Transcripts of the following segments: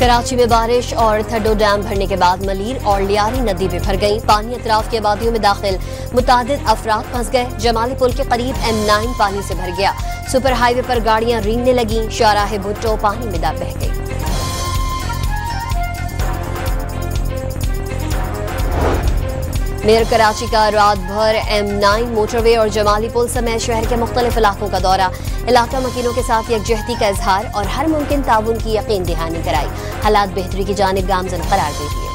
कराची में बारिश और थड्डो डैम भरने के बाद मलीर और लियारी नदी भी भर गई। पानी अतराफ के आबादियों में दाखिल मुतादिद अफराद फंस गए। जमाली पुल के करीब M9 पानी से भर गया। सुपर हाईवे पर गाड़ियां रेंगने लगी। शाहराह भुट्टो पानी में बह गई। मेयर कराची का रात भर M9 मोटरवे और जमाली पुल समेत शहर के मुख्तलिफ इलाकों का दौरा। इलाका मकीनों के साथ यकजहती का इजहार और हर मुमकिन ताउन की यकीन दहानी कराई। हालात बेहतरी की जानिब गामजन करार दे दिए।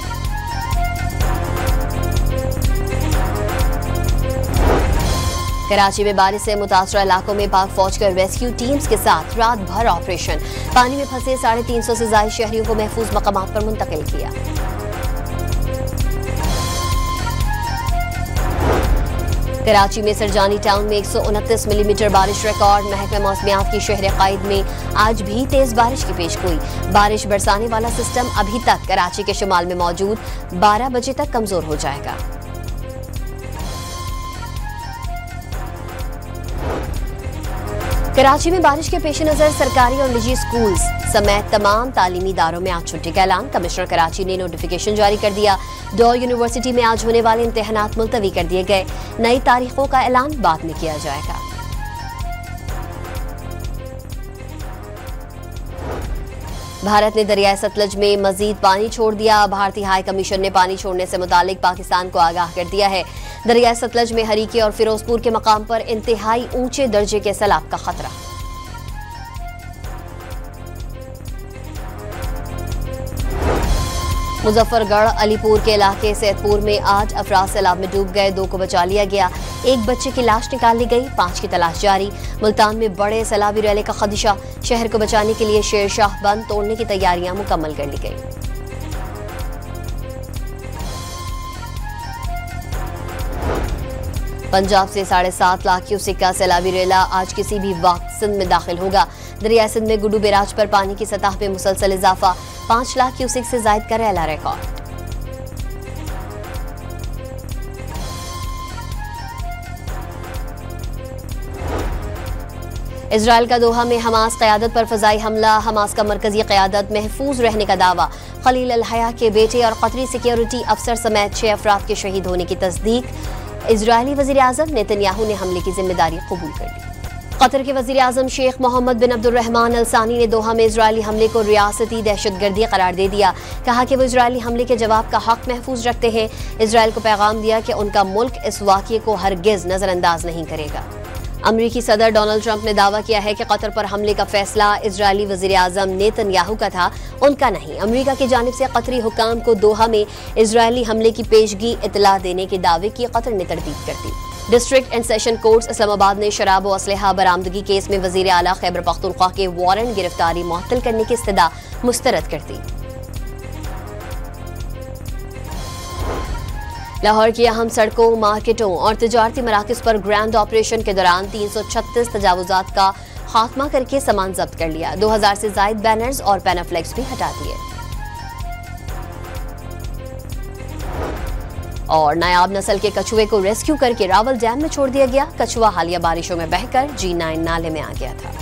कराची में बारिश से मुतासरा इलाकों में पाक फौज के रेस्क्यू टीम्स के साथ रात भर ऑपरेशन। पानी में फंसे 350 से ज्यादा शहरियों को महफूज मकामात पर मुंतकिल किया। कराची में सरजानी टाउन में 129 मिलीमीटर बारिश रिकॉर्ड। महकमा मौसमियात की शहर कायद में आज भी तेज बारिश की पेशगोई। बारिश बरसाने वाला सिस्टम अभी तक कराची के शुमाल में मौजूद 12 बजे तक कमजोर हो जाएगा। कराची में बारिश के पेश नजर सरकारी और निजी स्कूल्स समेत तमाम तालीमी इदारों में आज छुट्टी का ऐलान। कमिश्नर कराची ने नोटिफिकेशन जारी कर दिया। डॉ यूनिवर्सिटी में आज होने वाले इम्तिहानात मुलतवी कर दिए गए। नई तारीखों का ऐलान बाद में किया जाएगा। भारत ने दरियाए सतलज में मजीद पानी छोड़ दिया। भारतीय हाई कमीशन ने पानी छोड़ने से मुतालिक पाकिस्तान को आगाह कर दिया है। दरियाए सतलज में हरीके और फिरोजपुर के मकाम पर इंतहाई ऊंचे दर्जे के सैलाब का खतरा। मुजफ्फरगढ़ अलीपुर के इलाके सैदपुर में आज अफराद सैलाब में डूब गए। 2 को बचा लिया गया। एक बच्चे की लाश निकाल ली गई। 5 की तलाश जारी। मुल्तान में बड़े सैलाबी रैले का खदशा। शहर को बचाने के लिए शेरशाह बंद तोड़ने की तैयारियां मुकम्मल कर ली गई। पंजाब से 7.5 लाख क्यूसेक का सैलाबी रेला आज किसी भी वक्त सिंध में दाखिल होगा। दरिया सिंध में गुड्डू बैराज पर पानी की सतह में मुसलसल इजाफा। 5 लाख क्यूसेक से जायद का रेला रिकॉर्ड। इजराइल का दोहा में हमास क़यादत पर फ़ज़ाई हमला। हमास का मरकजी क़यादत महफूज रहने का दावा। खलील अल हया के बेटे और कतरी सिक्योरिटी अफसर समेत 6 अफराद के शहीद होने की तस्दीक। इजरायली वज़ीर आज़म नेतन्याहू ने हमले की जिम्मेदारी कबूल कर ली। कतर के वज़ीर आज़म शेख मोहम्मद बिन अब्दुर्रहमान अल सानी ने दोहा में इजरायली हमले को रियासती दहशतगर्दी करार दे दिया। कहा कि वो इजरायली हमले के जवाब का हक महफूज रखते हैं। इजरायल को पैगाम दिया कि उनका मुल्क इस वाक़ये को हरगिज़ नज़रअंदाज नहीं करेगा। अमरीकी सदर डोनाल्ड ट्रंप ने दावा किया है कि कतर पर हमले का फैसला इजरायली वज़ीर आज़म नेतन्याहू का था, उनका नहीं। अमरीका की जानिब से कतरी हुकाम को दोहा में इजरायली हमले की पेशगी इतला देने के दावे की कतर ने तरदीद कर दी। District and session courts Islamabad ने शराब व असलहा बरामदगी केस में वज़ीर आला खैबर पख्तूनख्वा के वारंट गिरफ्तारी मुअत्तल करने की इस्तदा मुस्तरद कर दी। लाहौर की अहम सड़कों, मार्केटों और तिजारती मराकज़ पर ग्रैंड ऑपरेशन के दौरान 336 तजावुज़ात का खात्मा करके सामान जब्त कर लिया। 2000 से ज़ायद बैनर्स और पैनाफ्लेक्स भी हटा दिए। और नायाब नस्ल के कछुए को रेस्क्यू करके रावल डैम में छोड़ दिया गया। कछुआ हालिया बारिशों में बहकर G9 नाले में आ गया था।